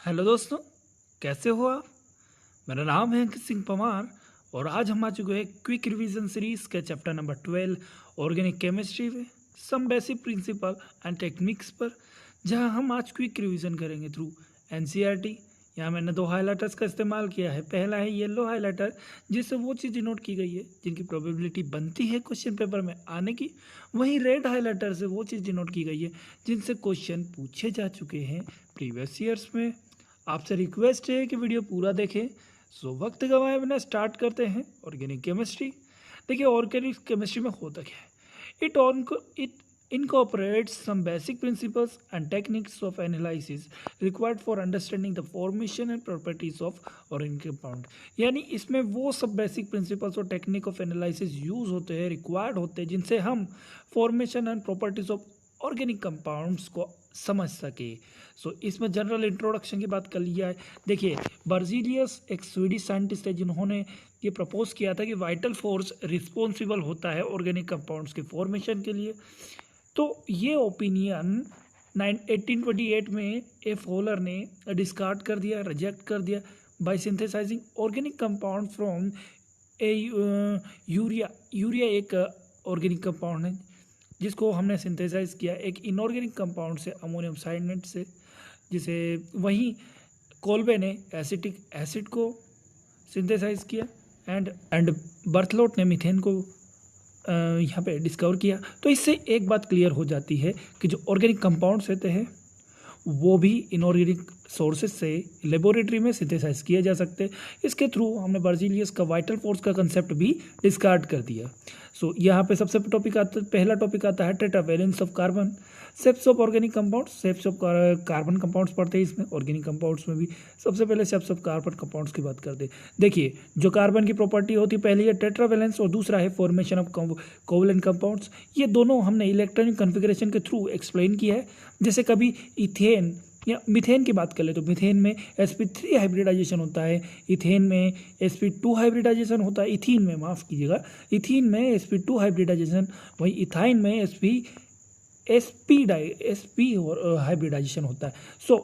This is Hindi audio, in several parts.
हेलो दोस्तों, कैसे हो आप। मेरा नाम है अंकित सिंह परमार और आज हम आ चुके हैं क्विक रिवीजन सीरीज के चैप्टर नंबर 12 ऑर्गेनिक केमिस्ट्री में some basic principle and techniques पर, जहां हम आज क्विक रिवीजन करेंगे थ्रू एनसीईआरटी। यहाँ मैंने दो हाइलाइटर्स का इस्तेमाल किया है। पहला है येलो हाइलाइटर, जिससे वो चीज़ डिनोट की गई है जिनकी प्रोबेबिलिटी बनती है क्वेश्चन पेपर में आने की। वहीं रेड हाइलाइटर से वो चीज़ डिनोट की गई है जिनसे क्वेश्चन पूछे जा चुके हैं प्रीवियस ईयर्स में। आपसे रिक्वेस्ट है कि वीडियो पूरा देखें। सो वक्त गंवाए बिना स्टार्ट करते हैं ऑर्गेनिक केमिस्ट्री। देखिए, ऑर्गेनिक केमिस्ट्री में होता क्या है। It incorporates some basic principles and techniques of analysis required for understanding the formation and properties of organic compound। यानी इसमें वो सब बेसिक प्रिंसिपल्स और टेक्निक ऑफ एनालिसिस यूज होते हैं, रिक्वायर्ड होते हैं, जिनसे हम formation and properties of organic compounds को समझ सके। सो इसमें जनरल इंट्रोडक्शन की बात कर लिया है। देखिए, बर्जीलियस एक स्वीडिश साइंटिस्ट है जिन्होंने ये प्रपोज किया था कि वाइटल फोर्स रिस्पॉन्सिबल होता है ऑर्गेनिक कंपाउंड्स के फॉर्मेशन के लिए। तो ये ओपिनियन 1828 में एफ होलर ने डिस्कार्ड कर दिया, रिजेक्ट कर दिया by synthesising organic compound from a urea एक ऑर्गेनिक कंपाउंड है जिसको हमने सिंथेसाइज किया एक इनऑर्गेनिक कंपाउंड से, अमोनियम साइनेट से, जिसे वहीं कोल्बे ने एसिटिक एसिड को सिंथेसाइज किया एंड बर्थलोट ने मीथेन को यहाँ पे डिस्कवर किया। तो इससे एक बात क्लियर हो जाती है कि जो ऑर्गेनिक कंपाउंड्स होते हैं वो भी इनऑर्गेनिक सोर्सेज से लेबोरेटरी में सिंथेसाइज किए जा सकते हैं। इसके थ्रू हमने बर्जीलियस का वाइटल फोर्स का कंसेप्ट भी डिस्कार्ड कर दिया। सो यहाँ पे सबसे पहला टॉपिक आता है tetravalence of carbon, shapes of organic compounds. Shapes of carbon compounds पढ़ते हैं इसमें, ऑर्गेनिक कंपाउंड्स में भी सबसे पहले शेप्स ऑफ कार्बन कंपाउंड्स की बात करते हैं। देखिए, जो कार्बन की प्रॉपर्टी होती है, पहली है टेट्रावैलेंस और दूसरा है फॉर्मेशन ऑफ कोवलेंट कंपाउंड्स। ये दोनों हमने इलेक्ट्रॉनिक कन्फिग्रेशन के थ्रू एक्सप्लेन किया है। जैसे कभी इथेन या मीथेन की बात कर ले तो मीथेन में sp3 हाइब्रिडाइजेशन होता है, इथेन में sp2 हाइब्रिडाइजेशन होता है, इथीन में माफ़ कीजिएगा, इथीन में sp2 हाइब्रिडाइजेशन, वहीं इथाइन में sp हाइब्रिडाइजेशन होता है। सो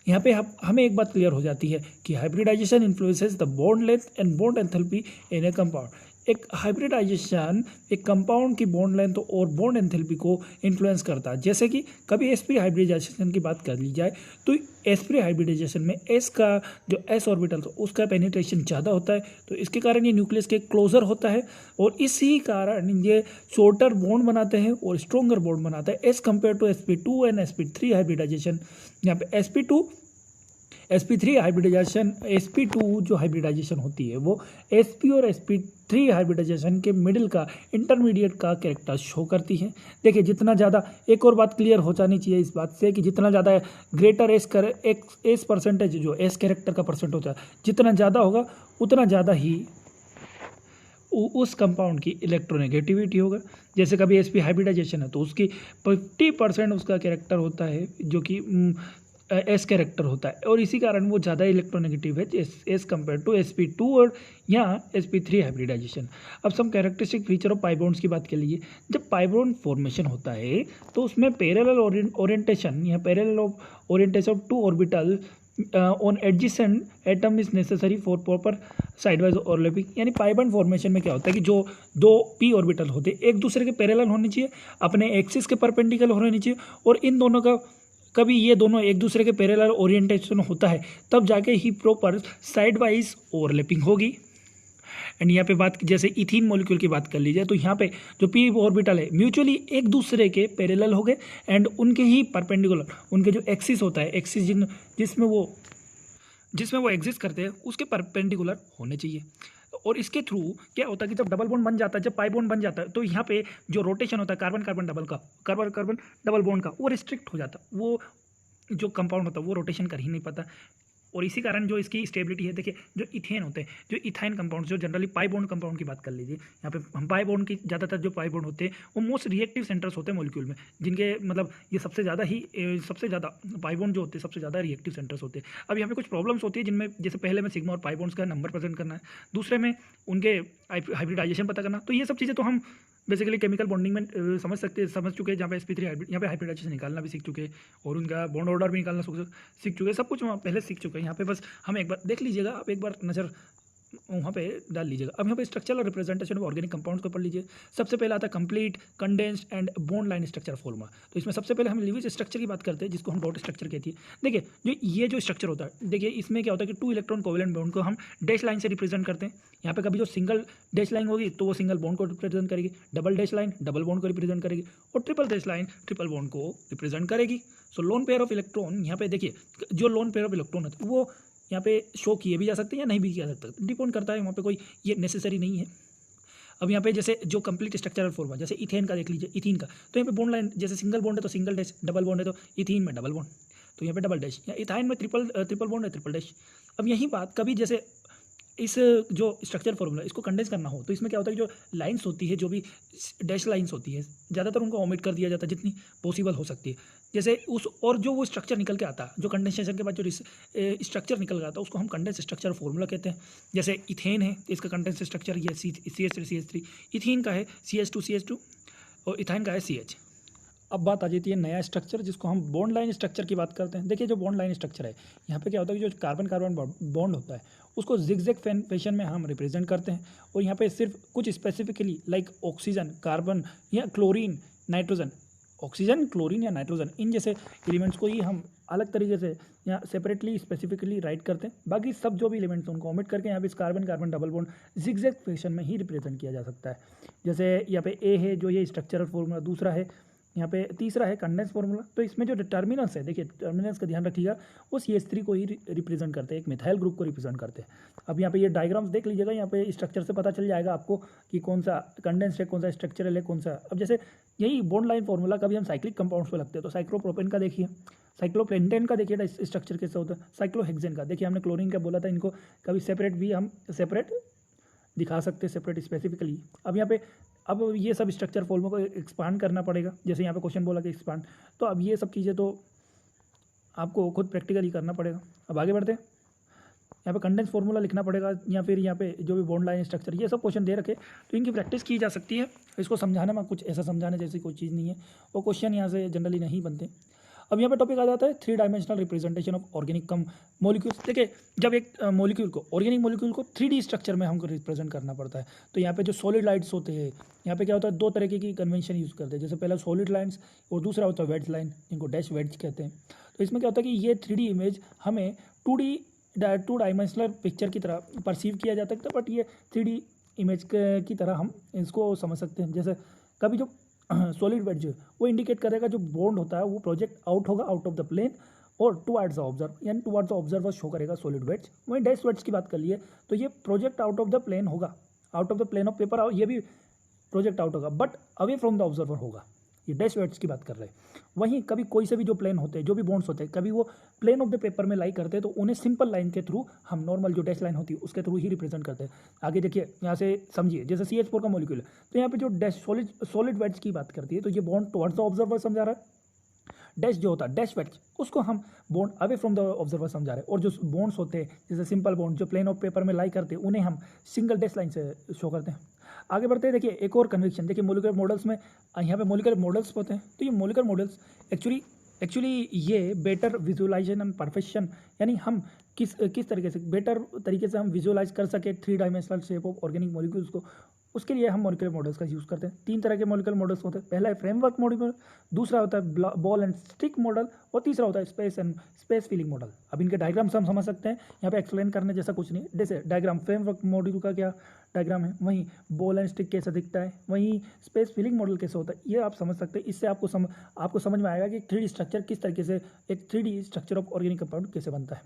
यहाँ पे हमें एक बात क्लियर हो जाती है कि hybridisation influences the bond length and bond enthalpy in a compound. एक हाइब्रिडाइजेशन एक कंपाउंड की बॉन्ड लेंथ और बॉन्ड एंथैल्पी को इन्फ्लुएंस करता है। जैसे कि कभी sp हाइब्रिडाइजेशन की बात कर ली जाए तो sp हाइब्रिडाइजेशन में s का जो s ऑर्बिटल तो उसका पेनिट्रेशन ज़्यादा होता है, तो इसके कारण ये न्यूक्लियस के क्लोजर होता है और इसी कारण ये शॉर्टर बॉन्ड बनाते हैं और स्ट्रोंगर बॉन्ड बनाता है as compare to sp2 and sp3 hybridisation. यहाँ पे sp3 हाइब्रिडाइजेशन, sp2 जो हाइब्रिडाइजेशन होती है वो sp और sp3 हाइब्रिडाइजेशन के मिडिल का इंटरमीडिएट का कैरेक्टर शो करती है। देखिए, जितना ज़्यादा, एक और बात क्लियर हो जानी चाहिए इस बात से कि जितना ज़्यादा ग्रेटर एस परसेंटेज जो एस कैरेक्टर का परसेंट होता है, जितना ज़्यादा होगा उतना ज़्यादा ही उस कंपाउंड की इलेक्ट्रोनेगेटिविटी होगा। जैसे कभी sp हाइब्रिडाइजेशन है तो उसकी 50% उसका कैरेक्टर होता है जो कि एस कैरेक्टर होता है और इसी कारण वो ज़्यादा इलेक्ट्रोनेगेटिव है एज कम्पेयर टू sp2 और यहाँ sp3 हाइब्रिडाइजेशन। अब some characteristic feature of pi bonds की बात कर लीजिए। जब पाई बॉन्ड फॉर्मेशन होता है तो उसमें पैरेलल ओरिएंटेशन या parallel orientation of to orbital on adjacent atom is necessary for proper sideways overlapping. यानी पाई बॉन्ड फॉर्मेशन में क्या होता है कि जो दो p ऑर्बिटल होते हैं एक दूसरे के पैरेलल होने चाहिए, अपने एक्सिस के परपेंडिकुलर होने चाहिए, और इन दोनों का कभी ये दोनों एक दूसरे के पैरेलल ओरिएंटेशन होता है तब जाके ही प्रॉपर साइड वाइज ओवरलैपिंग होगी। एंड यहाँ पे बात जैसे इथीन मॉलिक्यूल की बात कर लीजिए तो यहाँ पे जो पी ऑर्बिटल है म्यूचुअली एक दूसरे के पैरेलल हो गए एंड उनके ही परपेंडिकुलर, उनके जो एक्सिस होता है, एक्सिस जिसमें वो एग्जिस्ट करते हैं उसके परपेंडिकुलर होने चाहिए। और इसके थ्रू क्या होता है कि जब डबल बॉन्ड बन जाता है, जब पाई बॉन्ड बन जाता है तो यहाँ पे जो रोटेशन होता है कार्बन कार्बन डबल बॉन्ड का, वो रिस्ट्रिक्ट हो जाता है। वो जो कंपाउंड होता है वो रोटेशन कर ही नहीं पाता और इसी कारण जो इसकी स्टेबिलिटी है। देखिए, जो इथेन होते हैं, जो इथाइन कंपाउंड, जो जनरली पाई बॉन्ड कंपाउंड की बात कर लीजिए, यहाँ पे हम पाई बॉन्ड की ज़्यादातर जो पाई बॉन्ड होते हैं वो मोस्ट रिएक्टिव सेंटर्स होते हैं मॉलिक्यूल में, जिनके मतलब ये सबसे ज़्यादा पाई बॉन्ड जो होते हैं सबसे ज़्यादा रिएक्टिव सेंटर्स होते हैं। अब यहाँ पे कुछ प्रॉब्लम्स होती है जिनमें जैसे पहले में सिग्मा और पाई बॉन्ड्स का नंबर प्रेजेंट करना है, दूसरे में उनके हाइब्रिडाइजेशन पता करना। तो ये सब चीज़ें तो हम बेसिकली केमिकल बॉन्डिंग में समझ चुके हैं, जहाँ पे sp3 हाइब्रिड, यहाँ पे हाइब्रिडाइजेशन निकालना भी सीख चुके हैं और उनका बॉन्ड ऑर्डर भी निकालना सीख चुके हैं, सब कुछ वहाँ पहले सीख चुके हैं। यहाँ पे बस हम एक बार देख लीजिएगा, आप एक बार नज़र वहाँ पे डाल लीजिएगा। अब यहाँ पे स्ट्रक्चर और रिप्रेजेंटेशन ऑफ ऑर्गेनिक कंपाउंड्स को पढ़ लीजिए। सबसे पहले आता है complete condensed and bond line structure formula. तो इसमें सबसे पहले हम लिविज स्ट्रक्चर की बात करते हैं, जिसको हम डॉट स्ट्रक्चर कहती है। देखिए जो स्ट्रक्चर होता है, देखिए इसमें क्या होता है कि 2 इलेक्ट्रॉन कोवेलेंट बॉन्ड को हम डैश लाइन से रिप्रेजेंट करते हैं। यहाँ पे कभी जो सिंगल डैश लाइन होगी तो वो सिंगल बॉन्ड को रिप्रेजेंट करेगी, double dash line double bond को रिप्रेजेंट करेगी और triple dash line triple bond को रिप्रेजेंट करेगी। सो लोन पेयर ऑफ इलेक्ट्रॉन, यहाँ पे देखिए जो लोन पेयर ऑफ इलेक्ट्रॉन है वो यहाँ पे शो किए भी जा सकते हैं या नहीं भी किया जा सकता, डिपेंड करता है, वहाँ पे कोई ये नेसेसरी नहीं है। अब यहाँ पे जैसे जो कंप्लीट स्ट्रक्चरल फॉर्मूला, जैसे इथेन का देख लीजिए, इथीन का, तो यहाँ पे बॉन्ड लाइन जैसे सिंगल बॉन्ड है तो सिंगल डैश, डबल बॉन्ड है तो इथीन में डबल बॉन्ड, तो यहाँ पे डबल डैश, या इथाइन में ट्रिपल बॉन्ड है ट्रिपल डैश। अब यही बात कभी जैसे इस जो स्ट्रक्चर फॉर्मूला इसको कंडेंस करना हो तो इसमें क्या होता है, जो लाइंस होती है, जो भी डैश लाइंस होती है, ज़्यादातर उनको ओमिट कर दिया जाता है जितनी पॉसिबल हो सकती है। जैसे उस और जो वो स्ट्रक्चर निकल के आता है, जो कंडेंसेशन के बाद जो स्ट्रक्चर निकल के आता है उसको हम कंडेंस स्ट्रक्चर फॉर्मूला कहते हैं। जैसे इथेन है, इसका कंडेंस स्ट्रक्चर ये CH3CH3, इथीन का है CH2CH2 और इथाइन का है CH। अब बात आ जाती है नया स्ट्रक्चर, जिसको हम बॉन्ड लाइन स्ट्रक्चर की बात करते हैं। देखिए जो बॉन्ड लाइन स्ट्रक्चर है, यहाँ पे क्या होता है कि जो कार्बन कार्बन बॉन्ड होता है उसको जिगजैग फैशन में हम रिप्रेजेंट करते हैं। और यहाँ पे सिर्फ कुछ स्पेसिफिकली लाइक ऑक्सीजन, कार्बन या क्लोरीन, नाइट्रोजन, ऑक्सीजन, क्लोरीन या नाइट्रोजन, इन जैसे एलिमेंट्स को ही हम अलग तरीके से यहाँ सेपरेटली स्पेसिफिकली राइट करते हैं। बाकी सब जो भी एलिमेंट्स हैं उनको ओमिट करके यहाँ पे इस carbon carbon double bond zigzag fashion में ही रिप्रेजेंट किया जा सकता है। जैसे यहाँ पे ए है जो ये स्ट्रक्चरल फॉर्मूला, दूसरा है यहाँ पे, तीसरा है कंडेंस फॉर्मूला। तो इसमें जो टर्मिनल्स है, देखिए टर्मिनल्स का ध्यान रखिएगा, वो CH3 को ही रिप्रेजेंट करते हैं, एक मिथाइल ग्रुप को रिप्रेजेंट करते हैं। अब यहाँ पे ये डायग्राम्स देख लीजिएगा, यहाँ पे स्ट्रक्चर से पता चल जाएगा आपको कि कौन सा कंडेंस है, कौन सा स्ट्रक्चरल है, कौन सा। अब जैसे यही बॉन्ड लाइन फॉर्मूला कभी हम साइक्लिक कंपाउंड्स पे लगते हैं, तो साइक्लोप्रोपेन का देखिए, साइक्लोपेंटेन का देखिए स्ट्रक्चर कैसे होता है, साइक्लोहेक्सेन का देखिए, हमने क्लोरीन का बोला था, इनको कभी सेपरेट भी हम सेपरेट दिखा सकते हैं, सेपरेट स्पेसिफिकली। अब यहाँ पे अब ये सब स्ट्रक्चर फॉर्मूला को एक्सपांड करना पड़ेगा, जैसे यहाँ पे क्वेश्चन बोला कि एक्सपांड, तो अब ये सब चीज़ें तो आपको खुद प्रैक्टिकली करना पड़ेगा। अब आगे बढ़ते हैं, यहाँ पे कंडेंस फॉर्मूला लिखना पड़ेगा, या फिर यहाँ पे जो भी बॉन्ड लाइन स्ट्रक्चर, ये सब क्वेश्चन दे रखे तो इनकी प्रैक्टिस की जा सकती है। इसको समझाने में कुछ ऐसा समझाने जैसी कोई चीज़ नहीं है, वो क्वेश्चन यहाँ से जनरली नहीं बनते। अब यहाँ पे टॉपिक आ जाता है 3 dimensional representation of organic molecules. देखिए जब एक मॉलिक्यूल को, ऑर्गेनिक मॉलिक्यूल को 3D स्ट्रक्चर में हमको रिप्रेजेंट करना पड़ता है, तो यहाँ पे जो सॉलिड लाइन्स होते हैं, यहाँ पे क्या होता है, 2 तरीके की कन्वेंशन यूज़ करते हैं। जैसे पहला सॉलिड लाइन्स और दूसरा होता है वेड्ज लाइन, जिनको डैश वेड्ज कहते हैं। तो इसमें क्या होता है कि ये 3D इमेज हमें 2 डायमेंशनल पिक्चर की तरह परसीव किया जाता है, बट ये 3D इमेज की तरह हम इसको समझ सकते हैं। जैसे कभी जो सॉलिड वेज वो इंडिकेट करेगा जो बॉन्ड होता है वो प्रोजेक्ट आउट होगा आउट ऑफ द प्लेन और टुवर्ड्स द ऑब्जर्वर, यानी टुवर्ड्स द ऑब्जर्वर शो करेगा सॉलिड वेज। वहीं डैश वेज की बात कर लिए तो ये project out of the plane होगा, out of the plane of paper, ये भी प्रोजेक्ट आउट होगा but away from the observer होगा। ये डैश वेट्स की बात कर रहे हैं। वहीं कभी कोई से भी जो प्लेन होते हैं, जो भी बॉन्ड्स होते हैं, कभी वो प्लेन ऑफ द पेपर में लाई करते हैं तो उन्हें सिंपल लाइन के थ्रू हम नॉर्मल जो डैश लाइन होती है उसके थ्रू ही रिप्रेजेंट करते हैं। आगे देखिए, यहाँ से समझिए, जैसे CH4 का मॉलिक्यूल है तो यहाँ पे जो डैश सॉलिड वेट्स की बात करती है तो ये बॉन्ड टुवर्ड्स द ऑब्जर्वर समझा रहा है। डैश जो होता है डैश वेट्स, उसको हम bond away from the observer समझा रहे हैं। और जो बॉन्ड्स होते हैं जैसे सिंपल बॉन्ड जो प्लेन ऑफ पेपर में लाई करते हैं उन्हें हम सिंगल डैश लाइन से शो करते हैं। आगे बढ़ते हैं, देखिए एक और कन्वेक्शन, देखिए मोलिकुलर मॉडल्स में यहाँ पे मोलिकुलर मॉडल्स होते हैं। तो ये मोलिकुलर मॉडल्स एक्चुअली ये बेटर विजुअलाइजेशन एंड परफेक्शन, यानी हम किस तरीके से बेटर तरीके से हम विजुअलाइज कर सके 3 dimensional shape of organic molecules को, उसके लिए हम मॉलिकुलर मॉडल्स का यूज़ करते हैं। 3 तरह के मॉलिकुलर मॉडल्स होते हैं, पहला है फ्रेमवर्क मॉडल, दूसरा होता है बॉल एंड स्टिक मॉडल और तीसरा होता है स्पेस फिलिंग मॉडल। अब इनके डायग्राम्स हम समझ सकते हैं, यहाँ पे एक्सप्लेन करने जैसा कुछ नहीं। जैसे डायग्राम फ्रेमवर्क मॉडल का क्या डायग्राम है, वहीं बॉल एंड स्टिक कैसे दिखता है, वहीं स्पेस फिलिंग मॉडल कैसे होता है, ये आप समझ सकते हैं। इससे आपको समझ में आएगा कि 3D स्ट्रक्चर किस तरीके से, एक 3D structure of organic compound कैसे बनता है।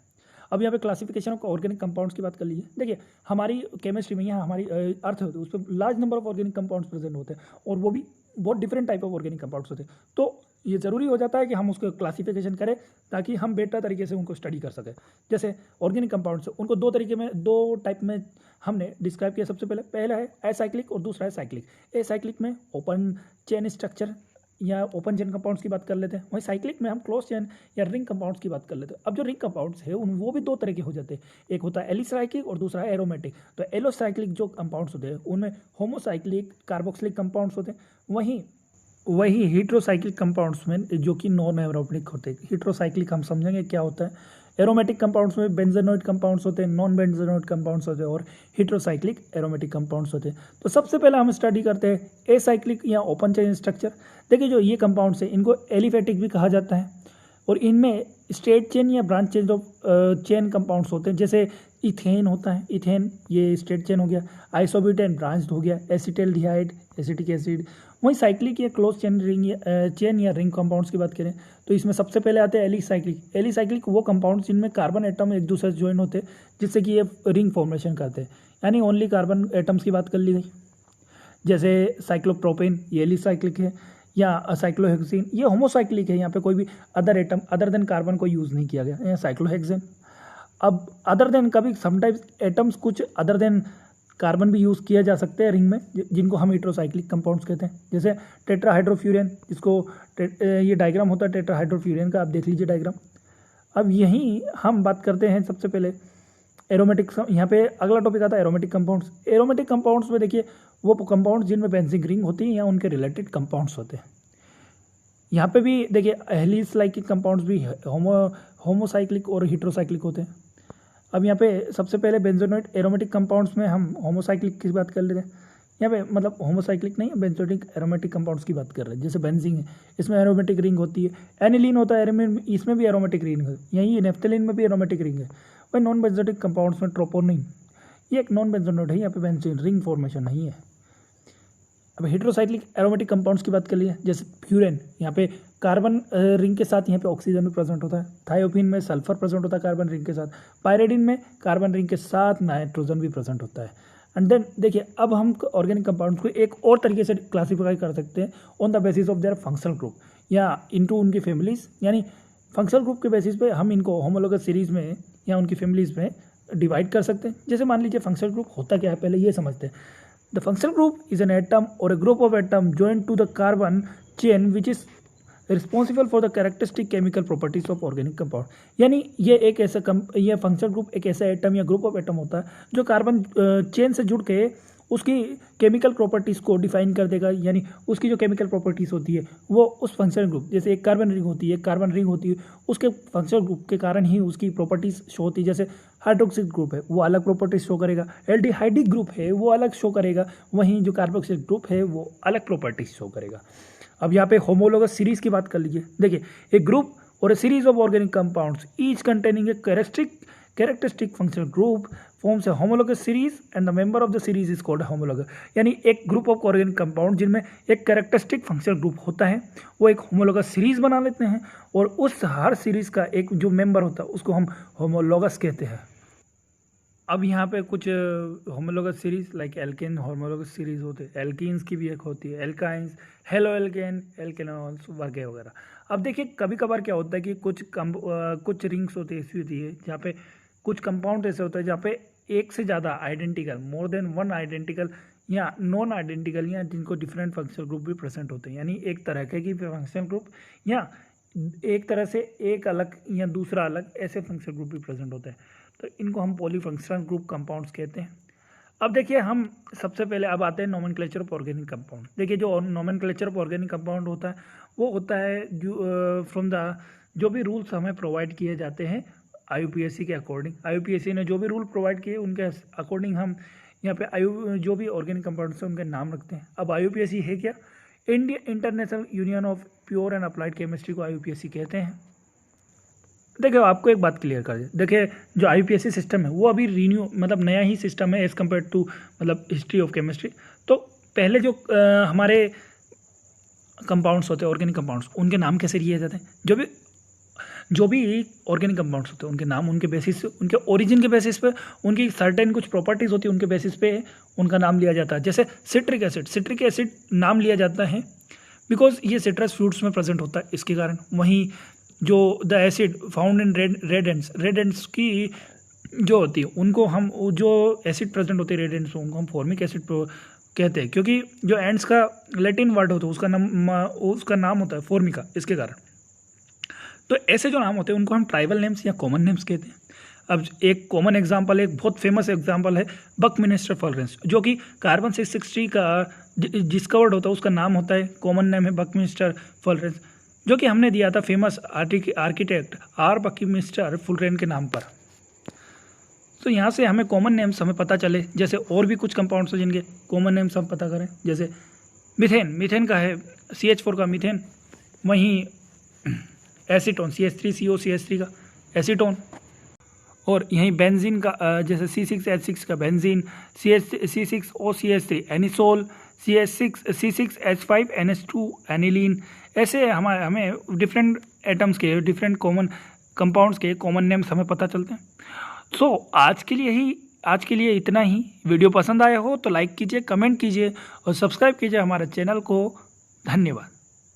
अब यहाँ पे क्लासिफिकेशन ऑफ ऑर्गेनिक कंपाउंड्स की बात कर लीजिए। देखिए हमारी केमिस्ट्री में यहाँ हमारी अर्थ होती है, उस पर large number of organic compounds present होते हैं और वो भी बहुत different type of organic compounds होते हैं। तो ये ज़रूरी हो जाता है कि हम उसको क्लासिफिकेशन करें ताकि हम बेटर तरीके से उनको स्टडी कर सकें। जैसे ऑर्गेनिक कंपाउंड्स उनको 2 टाइप में हमने डिस्क्राइब किया। सबसे पहला है एसाइक्लिक और दूसरा है साइक्लिक। एसाइक्लिक में ओपन चेन स्ट्रक्चर या ओपन चेन कंपाउंड्स की बात कर लेते हैं, वहीं साइक्लिक में हम क्लोज चेन या रिंग कंपाउंड्स की बात कर लेते हैं। अब जो रिंग कंपाउंड्स है वो भी दो तरह के हो जाते हैं, एक होता है एलिसाइक्लिक और दूसरा है एरोमेटिक। तो एलोसाइक्लिक जो कंपाउंड्स होते हैं उनमें होमोसाइक्लिक कार्बोक्सिलिक कंपाउंड्स होते हैं, वही हीट्रोसाइक्लिक कंपाउंड्स में जो कि नॉन एरोमेटिक होते हैं। हीट्रोसाइक्लिक हम समझेंगे क्या होता है। एरोमेटिक कंपाउंड्स में बेंजेनोइड कंपाउंड्स होते हैं, नॉन बेंजेनोइड कंपाउंड्स होते हैं और हीट्रोसाइक्लिक एरोमेटिक कंपाउंड्स होते हैं। तो सबसे पहले हम स्टडी करते हैं एसाइक्लिक या ओपन चेन स्ट्रक्चर। देखिए जो ये कंपाउंड्स है इनको एलिफेटिक भी कहा जाता है और इनमें स्ट्रेट चेन या branch chain of chain compounds होते हैं, जैसे इथेन होता है, इथेन ये स्ट्रेट चेन हो गया, आइसोब्यूटेन ब्रांच्ड हो गया, एसिटाल्डिहाइड एसिटिक एसिड। वहीं साइक्लिक या क्लोज चेन या रिंग कंपाउंड्स की बात करें तो इसमें सबसे पहले आते हैं एलिसाइक्लिक। एलिसाइक्लिक वो कंपाउंड्स जिनमें कार्बन एटम एक दूसरे से ज्वाइन होते हैं जिससे कि ये रिंग फॉर्मेशन करते हैं, यानी ओनली कार्बन एटम्स की बात कर ली गई। जैसे साइक्लोप्रोपेन ये एलिसाइक्लिक है, या साइक्लोहेक्सेन ये होमोसाइक्लिक है, यहाँ पे कोई भी other atom other than carbon को यूज़ नहीं किया गया, साइक्लोहेक्सेन। अब अदर देन कभी समटाइम्स एटम्स कुछ अदर देन कार्बन भी यूज़ किया जा सकते हैं रिंग में, जिनको हम हीट्रोसाइक्लिक कंपाउंड्स कहते हैं। जैसे टेट्राहाइड्रोफ्यूरेन, जिसको ये डायग्राम होता है टेट्राहाइड्रोफ्यूरेन का, आप देख लीजिए डायग्राम। अब यहीं हम बात करते हैं सबसे पहले एरोमेटिक, यहाँ पे अगला टॉपिक आता है एरोमेटिक कंपाउंड्स। एरोमेटिक कंपाउंड्स में देखिए वो कंपाउंड्स जिनमें बेंजीन रिंग होती है या उनके रिलेटेड कंपाउंड्स होते हैं। यहाँ पे भी देखिए एलिसाइक्लिक कंपाउंड्स भी होमोसाइक्लिक और हीट्रोसाइक्लिक होते हैं। अब यहाँ पे सबसे पहले बेंजोनोइड एरोमेटिक कंपाउंड्स में हम होमोसाइक्लिक की बात कर लेते हैं। यहाँ पे मतलब होमोसाइक्लिक नहीं, बेंजोनिक एरोमेटिक कंपाउंड्स की बात कर रहे हैं। जैसे बेंजीन है, इसमें एरोमेटिक रिंग होती है। एनिलीन होता है, इसमें भी एरोमेटिक रिंग है। यही नेफ्थलीन में भी एरोमेटिक रिंग है। वही नॉन बेंजोनिक कंपाउंड्स में ट्रोपोनिन, ये एक नॉन बेंजोनोइड है, यहाँ पे बेंजीन रिंग फॉर्मेशन नहीं है। अब हीट्रोसाइक्लिक एरोमेटिक कंपाउंड्स की बात कर लिए, जैसे फ्यूरेन, यहाँ पे कार्बन रिंग के साथ यहाँ पे ऑक्सीजन भी प्रेजेंट होता है। थायोफिन में सल्फर प्रेजेंट होता है कार्बन रिंग के साथ। पायरेडिन में कार्बन रिंग के साथ नाइट्रोजन भी प्रेजेंट होता है। एंड देन देखिए अब हम ऑर्गेनिक कंपाउंड्स को एक और तरीके से क्लासीफाई कर सकते हैं on the basis of their functional group या इनटू उनकी फैमिलीज, यानी फंक्शनल ग्रुप के बेसिस पे हम इनको होमोलोगस सीरीज में या उनकी फैमिलीज में डिवाइड कर सकते हैं। जैसे मान लीजिए फंक्शनल ग्रुप होता क्या है, पहले ये समझते हैं। The functional group is an atom और a group of atom joined to the carbon chain which is responsible for the characteristic chemical properties of organic compound। यानी ये एक ऐसा ये फंक्शनल ग्रुप एक ऐसा एटम या ग्रुप ऑफ एटम होता है जो कार्बन चेन से जुड़ के उसकी केमिकल प्रॉपर्टीज़ को डिफाइन कर देगा, यानी उसकी जो केमिकल प्रॉपर्टीज़ होती है वो उस फंक्शनल ग्रुप, जैसे एक कार्बन रिंग होती है, कार्बन रिंग होती है, उसके फंक्शनल ग्रुप के कारण ही उसकी प्रॉपर्टीज़ शो होती है। जैसे हाइड्रोक्सिल ग्रुप है वो अलग प्रॉपर्टीज शो करेगा, एल्डिहाइडिक ग्रुप है वो अलग शो करेगा, वहीं जो कार्बोक्सिल ग्रुप है वो अलग प्रॉपर्टीज शो करेगा। अब यहाँ पे होमोलोगस सीरीज की बात कर लीजिए। देखिए एक ग्रुप और a series of organic compounds each containing a characteristic functional group forms a homologous series and the member of the series is called homologous. यानी एक ग्रुप ऑफ ऑर्गेनिक कंपाउंड जिनमें एक कैरेक्टरिस्टिक फंक्शनल ग्रुप होता है वो एक होमोलोगस सीरीज बना लेते हैं और उस हर सीरीज का एक जो मेंबर होता है उसको हम होमोलोगस कहते हैं। अब यहाँ पे कुछ homologous series like alkane homologous series होते हैं, एल्कीन्स की भी एक होती है, एल्काइंस, हेलो एल्केन, एल्केनॉल्स वगैरह वगैरह। अब देखिए कभी कभार क्या होता है कि कुछ रिंग्स होती है ऐसी होती है जहाँ पे कुछ कंपाउंड ऐसे होता है जहाँ पे एक से ज़्यादा identical, more than one identical या नॉन आइडेंटिकल या जिनको डिफरेंट फंक्शनल ग्रुप भी प्रेजेंट होते हैं, यानी एक तरह के की फंक्शनल ग्रुप या एक तरह से एक अलग या दूसरा अलग ऐसे फंक्शनल ग्रुप भी प्रेजेंट होते हैं, तो इनको हम पॉलीफंक्शनल ग्रुप कंपाउंड्स कहते हैं। अब देखिए हम सबसे पहले अब आते हैं नोमेनक्लेचर ऑफ ऑर्गेनिक कंपाउंड। देखिए जो नोमेनक्लेचर ऑफ ऑर्गेनिक कंपाउंड होता है वो होता है जो फ्रॉम द जो भी रूल्स हमें प्रोवाइड किए जाते हैं IUPAC के अकॉर्डिंग। IUPAC ने जो भी रूल प्रोवाइड किए उनके अकॉर्डिंग हम यहाँ पे जो भी ऑर्गेनिक कंपाउंड्स हैं उनके नाम रखते हैं। अब IUPAC है क्या? India international union of pure and applied chemistry को IUPAC कहते हैं। देखिए आपको एक बात क्लियर कर दे, देखिए जो IUPAC सिस्टम है वो अभी रीन्यू मतलब नया ही सिस्टम है एज़ कम्पेयर टू मतलब हिस्ट्री ऑफ केमिस्ट्री। तो पहले जो हमारे कंपाउंड्स होते हैं ऑर्गेनिक कंपाउंड्स उनके नाम कैसे लिए जाते हैं? जो भी ऑर्गेनिक कंपाउंड्स होते हैं उनके नाम उनके बेसिस पे, उनके ओरिजिन के बेसिस पे, उनकी सर्टेन कुछ प्रॉपर्टीज़ होती है उनके बेसिस पे उनका नाम लिया जाता है। जैसे सिट्रिक एसिड नाम लिया जाता है बिकॉज ये सिट्रस फ्रूट्स में प्रेजेंट होता है इसके कारण। वहीं जो the acid found in red ends की जो होती है उनको हम जो एसिड प्रेजेंट होती है रेड एंड्स उनको हम फॉर्मिक एसिड कहते हैं, क्योंकि जो एंड्स का लैटिन वर्ड होता है उसका नाम होता है फॉर्मिका, इसके कारण। तो ऐसे जो नाम होते हैं उनको हम ट्राइबल नेम्स या कॉमन नेम्स कहते हैं। अब एक कॉमन एग्जांपल, एक बहुत फेमस एग्जांपल है बकमिनिस्टर फॉलरेंस, जो कि कार्बन 660 का डिस्कवर्ड होता है, उसका नाम होता है, कॉमन नेम है बकमिनिस्टर फॉलरेंस, जो कि हमने दिया था फेमस आर्किटेक्ट आर बकमिनिस्टर फुलरेन के नाम पर। तो यहाँ से हमें कॉमन नेम्स हमें पता चले, जैसे और भी कुछ कंपाउंड्स हैं जिनके कॉमन नेम्स हम पता करें, जैसे मीथेन का है CH4 का मीथेन, वहीं एसीटोन CH3CO CH3 का एसीटोन, और यहीं बेंजीन का जैसे C6H6 का benzene, C6OCH3 anisole, C6H5NH2 aniline. ऐसे हमें डिफरेंट एटम्स के, डिफरेंट कॉमन कंपाउंड्स के कॉमन नेम्स हमें पता चलते हैं। सो आज के लिए इतना ही। वीडियो पसंद आया हो तो लाइक कीजिए, कमेंट कीजिए और सब्सक्राइब कीजिए हमारे चैनल को। धन्यवाद।